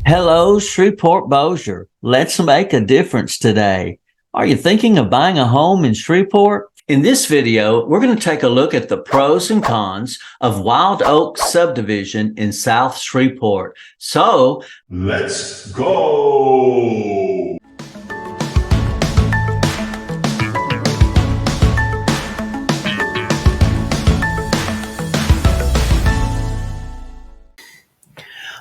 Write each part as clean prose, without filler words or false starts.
Hello, Shreveport Bossier. Let's make a difference today. Are you thinking of buying a home in Shreveport? In this video, we're going to take a look at the pros and cons of Wildoak Subdivision in South Shreveport. So, let's go!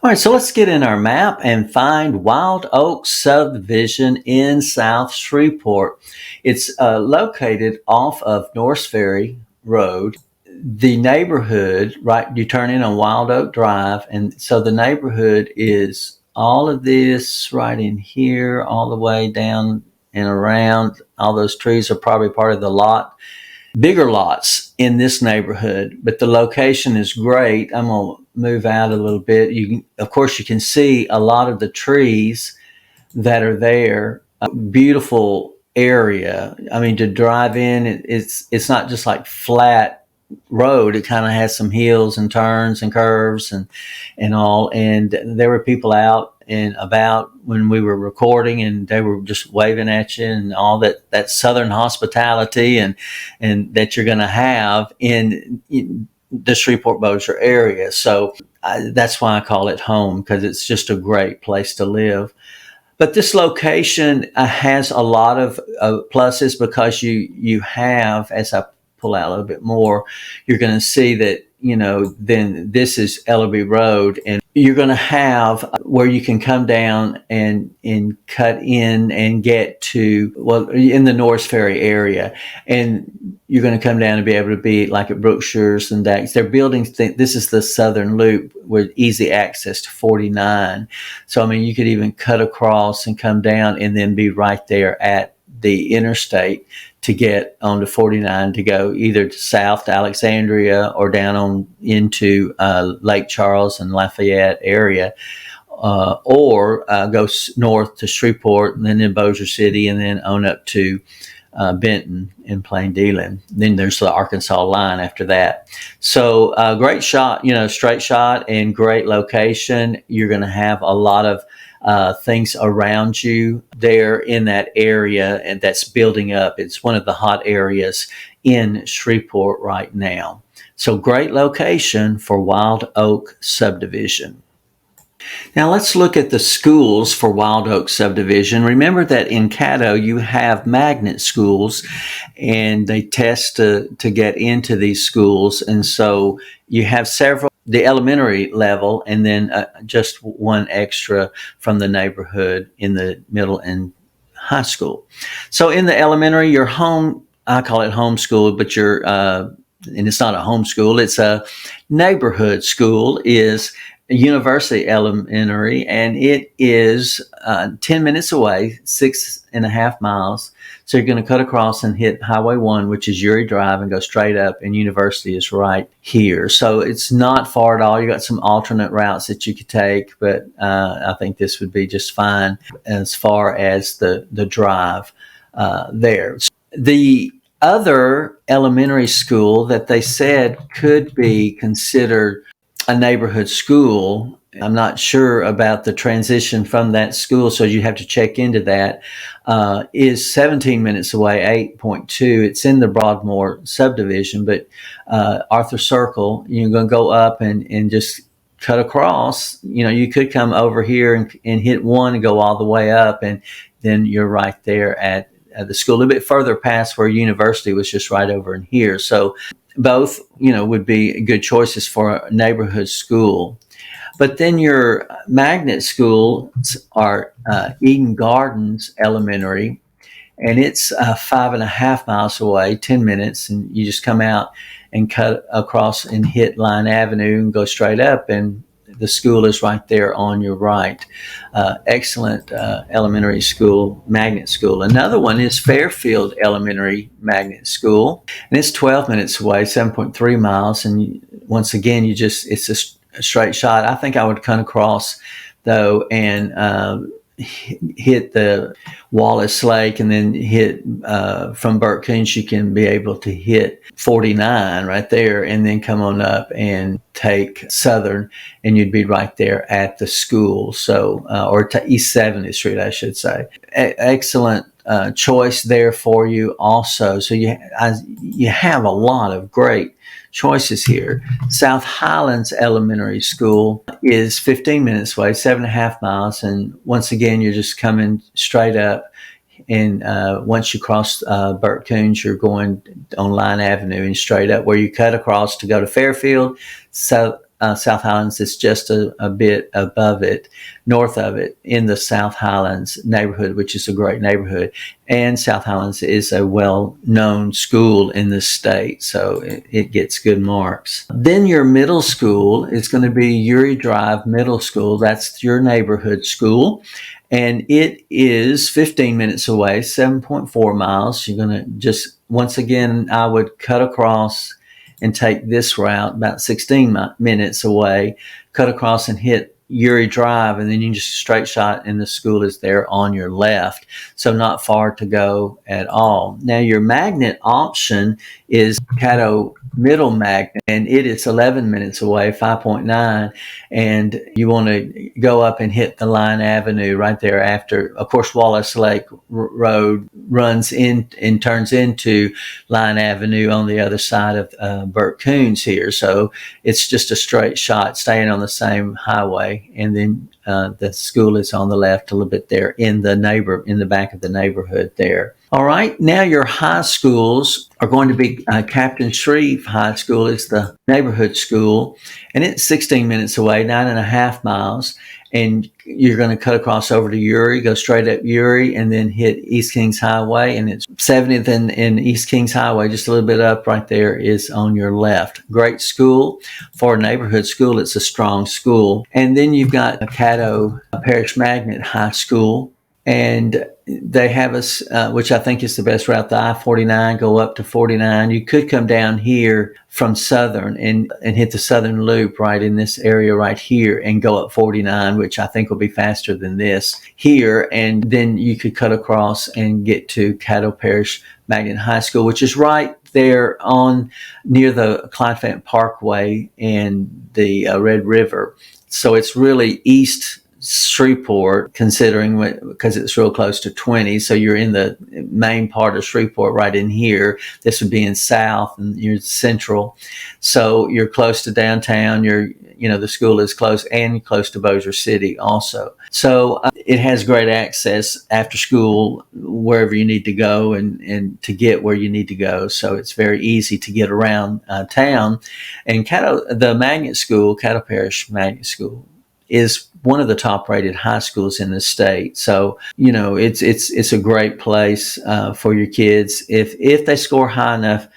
all right, so let's get in our map and find Wildoak Subdivision in South Shreveport. It's located off of North Ferry Road. The neighborhood, right, you turn in on Wildoak Drive, and so the neighborhood is all of this right in here, all the way down and around. All those trees are probably part of the lot. Bigger lots in this neighborhood, but the location is great. I'm going to move out a little bit. Of course, you can see a lot of the trees that are there. A beautiful area. I mean, to drive in, it's not just like flat road. It kind of has some hills and turns and curves and all. And there were people out and about when we were recording, and they were just waving at you and all that southern hospitality and that you're going to have in the Shreveport Bossier area. So that's why I call it home, because it's just a great place to live. But this location has a lot of pluses, because you have, as I pull out a little bit more, you're going to see that, then this is Ellerby Road, and you're going to have where you can come down and cut in and get to, well, in the North Ferry area. And you're going to come down and be able to be like at Brookshire's and Dax. They're building, this is the southern loop with easy access to 49. So, I mean, you could even cut across and come down and then be right there at the interstate to get onto 49 to go either to south to Alexandria or down on into Lake Charles and Lafayette area, or go north to Shreveport and then in Bossier City and then on up to Benton and Plain Dealing. Then there's the Arkansas line after that. So great shot, straight shot and great location. You're going to have a lot of things around you there in that area, and that's building up. It's one of the hot areas in Shreveport right now. So great location for Wildoak Subdivision. Now let's look at the schools for Wildoak Subdivision. Remember that in Caddo you have magnet schools, and they test to get into these schools. And so you have several, the elementary level, and then just one extra from the neighborhood in the middle and high school. So in the elementary, your home, I call it homeschool, but and it's not a homeschool, it's a neighborhood school, is University Elementary, and it is 10 minutes away, 6.5 miles. So you're going to cut across and hit Highway 1, which is Uri Drive, and go straight up, and University is right here. So it's not far at all. You got some alternate routes that you could take, but I think this would be just fine as far as the drive there. The other elementary school that they said could be considered a neighborhood school, I'm not sure about the transition from that school, so you have to check into that, is 17 minutes away, 8.2. It's in the Broadmoor subdivision, but Arthur Circle, you're going to go up and just cut across. You could come over here and hit 1 and go all the way up, and then you're right there at the school, a little bit further past where University was just right over in here. So both, would be good choices for a neighborhood school. But then your magnet schools are Eden Gardens Elementary, and it's 5.5 miles away, 10 minutes, and you just come out and cut across and hit Line Avenue and go straight up, and the school is right there on your right. Excellent elementary school, magnet school. Another one is Fairfield Elementary Magnet School, and it's 12 minutes away, 7.3 miles. And once again, it's a straight shot. I think I would come across though and hit the Wallace Lake and then hit from Burt Coons, you can be able to hit 49 right there and then come on up and take Southern, and you'd be right there at the school. So, or East 70th Street, I should say. Excellent choice there for you also. So you have a lot of great choices here. South Highlands Elementary School is 15 minutes away, 7.5 miles. And once again, you're just coming straight up. And once you cross Burt Coons, you're going on Line Avenue and straight up where you cut across to go to Fairfield. South Highlands is just a bit above it, north of it, in the South Highlands neighborhood, which is a great neighborhood. And South Highlands is a well-known school in the state, so it gets good marks. Then your middle school is going to be Uri Drive Middle School. That's your neighborhood school. And it is 15 minutes away, 7.4 miles. You're going to just, once again, I would cut across and take this route about 16 minutes away, cut across and hit Uri Drive, and then you can just straight shot and the school is there on your left. So not far to go at all. Now your magnet option is Caddo Middle Magnet, and it is 11 minutes away, 5.9, and you want to go up and hit the Line Avenue right there after. Of course, Wallace Lake Road runs in and turns into Line Avenue on the other side of Burt Coons here, so it's just a straight shot staying on the same highway, and then the school is on the left a little bit there in the back of the neighborhood there. All right, now your high schools are going to be Captain Shreve High School is the neighborhood school, and it's 16 minutes away, 9.5 miles, and you're going to cut across over to Uri, go straight up Uri, and then hit East Kings Highway, and it's 70th and East Kings Highway, just a little bit up right there is on your left. Great school. For a neighborhood school, it's a strong school. And then you've got Caddo Parish Magnet High School, and they have us, which I think is the best route, the I-49, go up to 49. You could come down here from Southern and hit the Southern Loop right in this area right here and go up 49, which I think will be faster than this here. And then you could cut across and get to Caddo Parish Magnet High School, which is right there near the Clyde Fenton Parkway and the Red River. So it's really east Shreveport, considering because it's real close to 20. So you're in the main part of Shreveport right in here. This would be in south and you're central. So you're close to downtown. The school is close and close to Bossier City also. So it has great access after school, wherever you need to go and to get where you need to go. So it's very easy to get around town. And the Magnet School, Caddo Parish Magnet School, is one of the top rated high schools in the state. So, it's a great place for your kids if they score high enough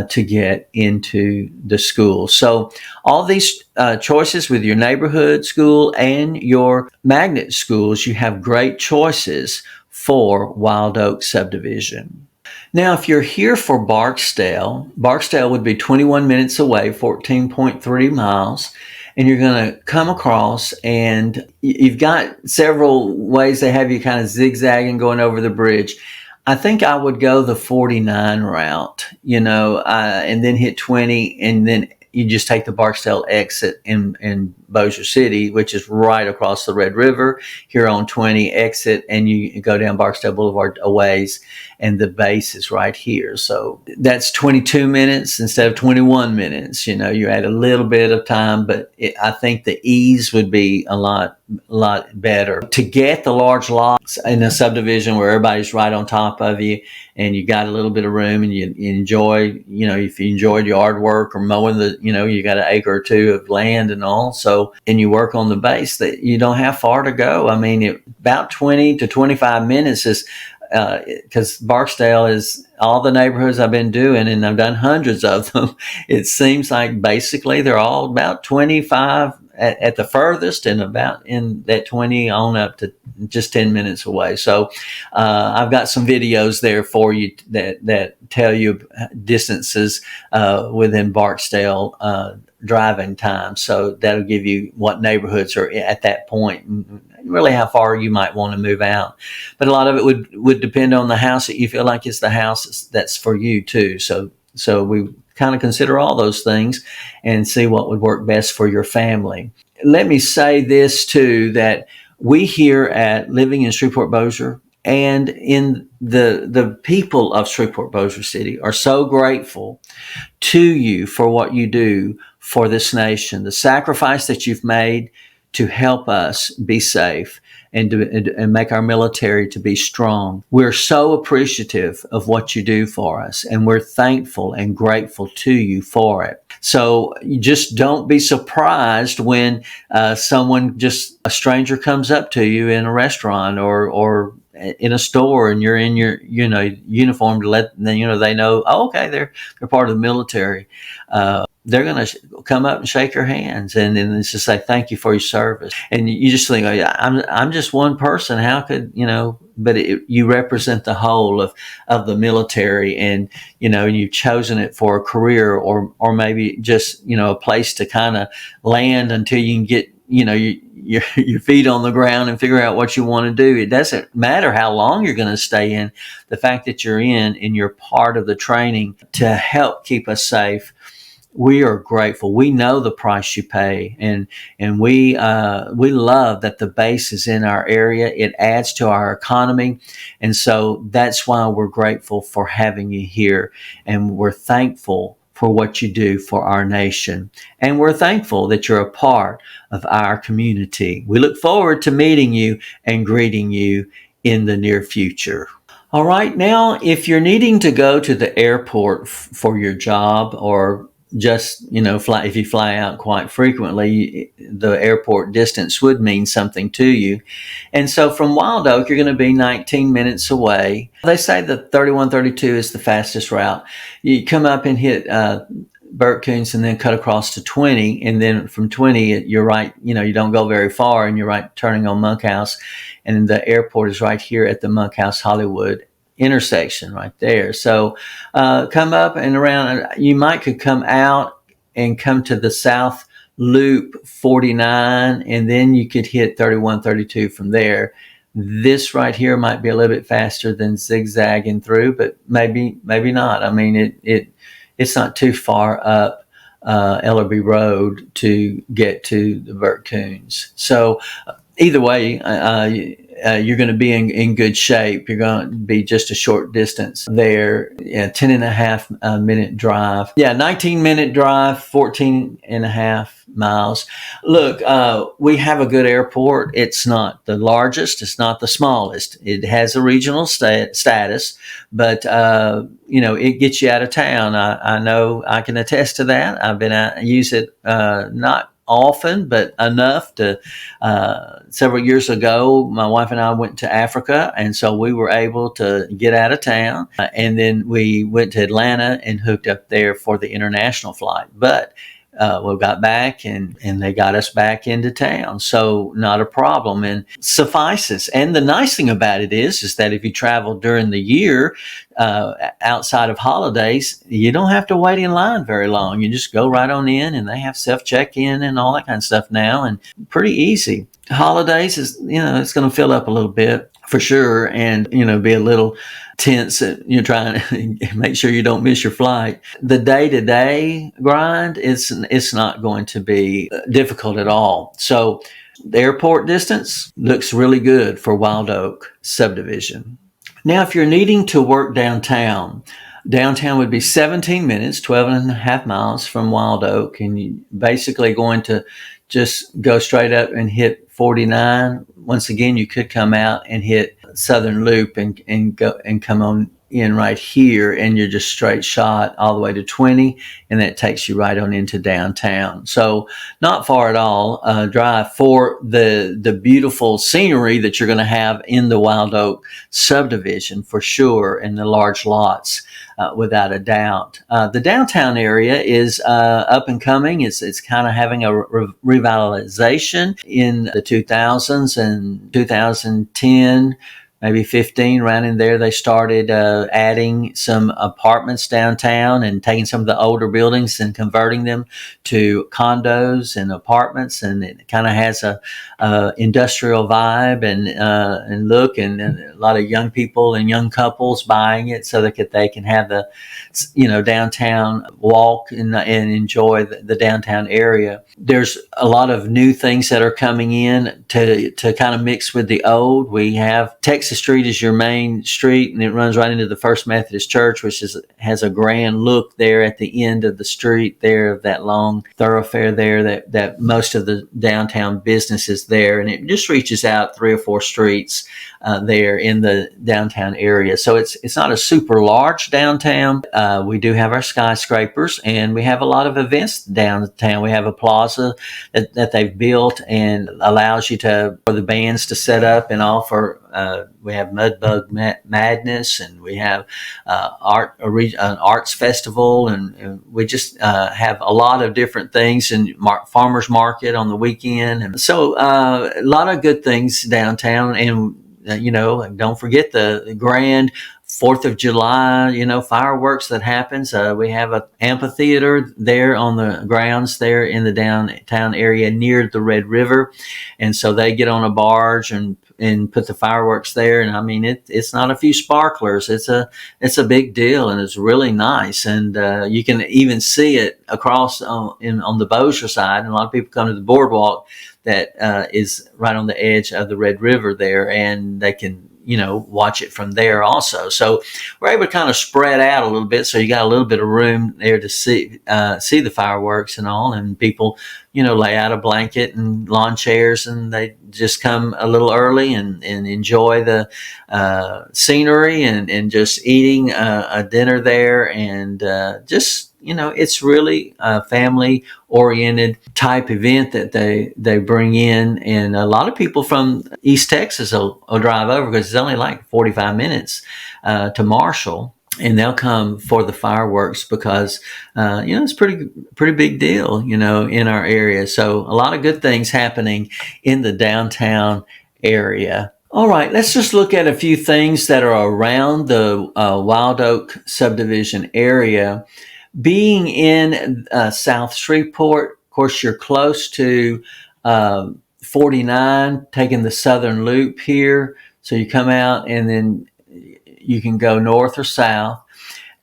to get into the school. So all these choices with your neighborhood school and your magnet schools, you have great choices for Wildoak Subdivision. Now, if you're here for Barksdale would be 21 minutes away, 14.3 miles. And you're going to come across, and you've got several ways they have you kind of zigzagging going over the bridge. I think I would go the 49 route, and then hit 20, and then you just take the Barksdale exit in Bossier City, which is right across the Red River. Here on 20 exit, and you go down Barksdale Boulevard a ways, and the base is right here. So that's 22 minutes instead of 21 minutes. You add a little bit of time, but I think the ease would be a lot better. To get the large lots in a subdivision where everybody's right on top of you, and you got a little bit of room, and you enjoy, if you enjoyed yard work or mowing you got an acre or two of land and all. So, and you work on the base, that you don't have far to go. I mean, about 20 to 25 minutes is, because Barksdale is all the neighborhoods I've been doing, and I've done hundreds of them. It seems like basically they're all about 25 at the furthest, and about in that 20 on up to just 10 minutes away. So I've got some videos there for you that tell you distances within Barksdale driving time. So that'll give you what neighborhoods are at that point, and really how far you might want to move out. But a lot of it would depend on the house that you feel like is the house that's for you too. So we kind of consider all those things and see what would work best for your family. Let me say this too, that we here at Living in Shreveport Bossier and in the people of Shreveport Bossier City are so grateful to you for what you do for this nation, the sacrifice that you've made to help us be safe and make our military to be strong. We're so appreciative of what you do for us, and we're thankful and grateful to you for it. So you just don't be surprised when a stranger comes up to you in a restaurant or in a store, and you're in your uniform to let them they know, oh, okay, they're part of the military. They're going to come up and shake your hands and then just say thank you for your service. And you just think, oh, yeah, I'm just one person. How could But you represent the whole of the military, and you've chosen it for a career or maybe just a place to kind of land until you can get your feet on the ground and figure out what you want to do. It doesn't matter how long you're going to stay in. The fact that you're in and you're part of the training to help keep us safe, we are grateful. We know the price you pay, and we love that the base is in our area. It adds to our economy, and so that's why we're grateful for having you here, and we're thankful for what you do for our nation, and we're thankful that you're a part of our community. We look forward to meeting you and greeting you in the near future. All right, now if you're needing to go to the airport for your job, or just fly, if you fly out quite frequently, the airport distance would mean something to you. And so from Wild Oak, you're going to be 19 minutes away. They say the 3132 is the fastest route. You come up and hit Burt Coons and then cut across to 20, and then from 20 you're right, you don't go very far, and you're right turning on Monkhouse, and the airport is right here at the Monkhouse Hollywood intersection right there. So come up and around. You could come out and come to the South Loop 49, and then you could hit 3132 from there. This right here might be a little bit faster than zigzagging through, but maybe not. I mean, it's not too far up Ellerby Road to get to the Burt Coons. So either way, you're going to be in good shape. You're going to be just a short distance there. 10 and a half minute drive. 19-minute drive, 14 and a half miles. Look, we have a good airport. It's not the largest. It's not the smallest. It has a regional status, but it gets you out of town. I know I can attest to that. I've been out, use it not often, but enough to several years ago, my wife and I went to Africa, and so we were able to get out of town, and then we went to Atlanta and hooked up there for the international flight. But we got back and they got us back into town. So not a problem, and suffices. And the nice thing about it is that if you travel during the year, outside of holidays, you don't have to wait in line very long. You just go right on in, and they have self check-in and all that kind of stuff now, and pretty easy. Holidays is, it's going to fill up a little bit for sure, and be a little tense. You're trying to make sure you don't miss your flight. The day-to-day grind, it's not going to be difficult at all. So the airport distance looks really good for Wildoak Subdivision. Now, if you're needing to work downtown would be 17 minutes, 12 and a half miles from Wildoak, and you basically going to just go straight up and hit 49. Once again, you could come out and hit Southern Loop and go and come on in right here, and you're just straight shot all the way to 20, and that takes you right on into downtown. So not far at all drive for the beautiful scenery that you're going to have in the Wildoak subdivision for sure, and the large lots. Without a doubt, the downtown area is up and coming. It's kind of having a revitalization in the 2000s and 2010. Maybe 15, around in there, they started adding some apartments downtown and taking some of the older buildings and converting them to condos and apartments. And it kind of has a industrial vibe and look, and a lot of young people and young couples buying it so that they can have the downtown walk and enjoy the downtown area. There's a lot of new things that are coming in to kind of mix with the old. We have Texas Street is your main street, and it runs right into the First Methodist Church, which has a grand look there at the end of the street there, of that long thoroughfare there that most of the downtown business is there, and it just reaches out 3 or 4 streets there in the downtown area. So it's not a super large downtown. We do have our skyscrapers, and we have a lot of events downtown. We have a plaza that they've built and allows you for the bands to set up and offer. We have Mudbug Madness, and we have an arts festival, and we just have a lot of different things, and farmers market on the weekend, and so a lot of good things downtown. And don't forget the grand 4th of July, fireworks that happens. We have an amphitheater there on the grounds there in the downtown area near the Red River. And so they get on a barge and put the fireworks there. And I mean, it's not a few sparklers. It's a big deal, and it's really nice. And you can even see it across on the Bossier side. And a lot of people come to the boardwalk that is right on the edge of the Red River there, and they can watch it from there also. So we're able to kind of spread out a little bit, so you got a little bit of room there to see the fireworks and all, and people lay out a blanket and lawn chairs, and they just come a little early and enjoy the scenery and just eating a dinner there, and it's really a family oriented type event that they bring in. And a lot of people from East Texas will drive over, because it's only like 45 minutes to Marshall, and they'll come for the fireworks because it's pretty big deal in our area. So a lot of good things happening in the downtown area. All right, let's just look at a few things that are around the Wildoak Subdivision area. Being in South Shreveport, of course, you're close to 49, taking the southern loop here. So you come out, and then you can go north or south.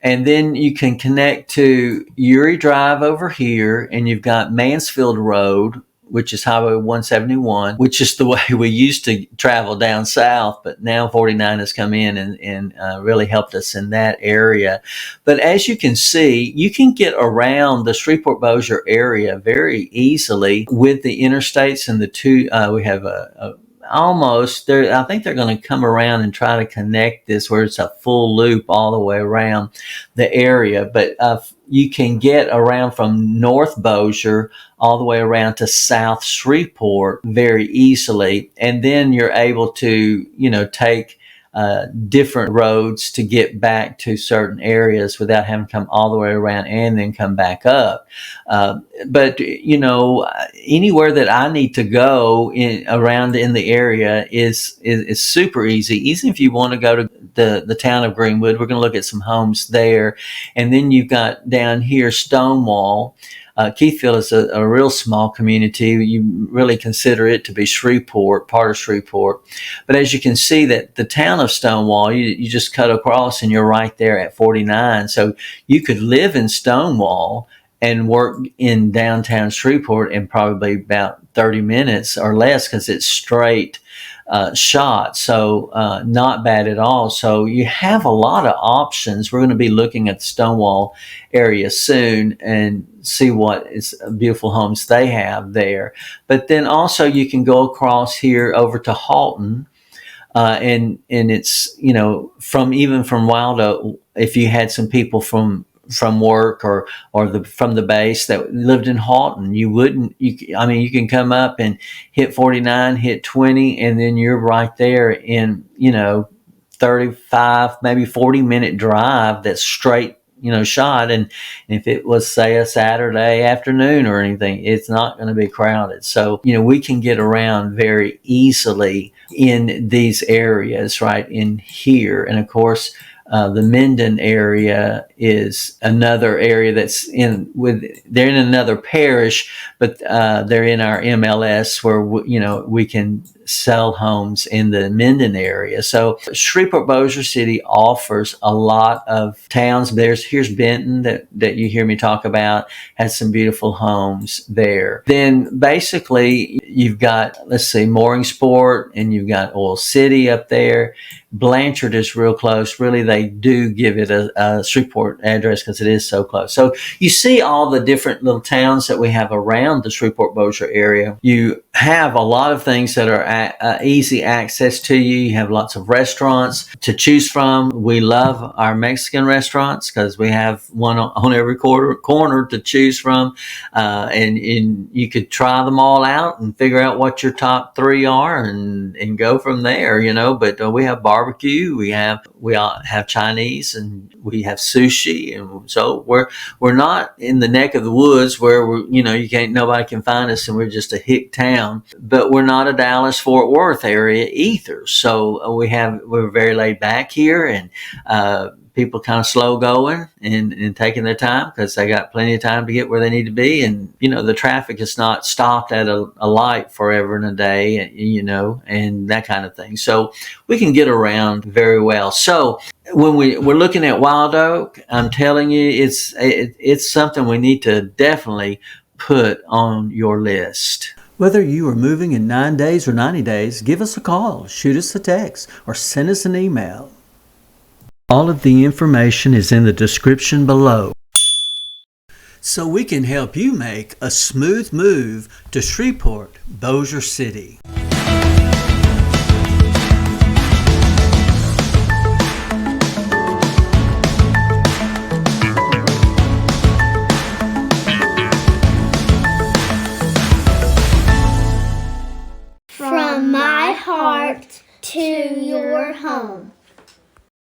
And then you can connect to Uri Drive over here, and you've got Mansfield Road, which is Highway 171, which is the way we used to travel down south, but now 49 has come in and really helped us in that area. But as you can see, you can get around the Shreveport-Bossier area very easily with the interstates and the two. We have almost there. I think they're going to come around and try to connect this where it's a full loop all the way around the area. But you can get around from North Bossier all the way around to South Shreveport very easily. And then you're able to, take different roads to get back to certain areas without having to come all the way around and then come back up. But anywhere that I need to go around in the area is super easy. Even if you want to go to the town of Greenwood, we're going to look at some homes there. And then you've got down here Stonewall. Keithville is a real small community. You really consider it to be Shreveport, part of Shreveport. But as you can see, that the town of Stonewall, you just cut across and you're right there at 49. So you could live in Stonewall and work in downtown Shreveport in probably about 30 minutes or less, because it's straight shot. So not bad at all. So you have a lot of options. We're going to be looking at the Stonewall area soon and see what beautiful homes they have there. But then also you can go across here over to Halton. And it's, from even from Wild Oak, if you had some people from work or from the base that lived in Halton, you can come up and hit 49, hit 20, and then you're right there in 35, maybe 40-minute drive that's straight, shot. And if it was, say, a Saturday afternoon or anything, it's not going to be crowded. So, we can get around very easily in these areas right in here. And of course, the Minden area is another area they're in another parish, but they're in our MLS where we can sell homes in the Minden area. So Shreveport Bossier City offers a lot of towns. Here's Benton that you hear me talk about, has some beautiful homes there. Then basically you've got, let's see, Mooringsport, and you've got Oil City up there. Blanchard is real close. Really, they do give it a Shreveport address because it is so close. So you see all the different little towns that we have around the Shreveport Bossier area. You have a lot of things that are easy access to you. You have lots of restaurants to choose from. We love our Mexican restaurants because we have one on every corner to choose from. And you could try them all out and figure out what your top three are and go from there, but we have barbecue, we have Chinese, and we have sushi, and so we're not in the neck of the woods where nobody can find us and we're just a hick town, but we're not a Dallas Fort Worth area either. So we're very laid back here, and people kind of slow going and taking their time because they got plenty of time to get where they need to be. And, the traffic is not stopped at a light forever and a day, and that kind of thing. So we can get around very well. So when we're looking at Wild Oak, I'm telling you, it's something we need to definitely put on your list. Whether you are moving in 9 days or 90 days, give us a call, shoot us a text, or send us an email. All of the information is in the description below, so we can help you make a smooth move to Shreveport, Bossier City. From my heart to your home.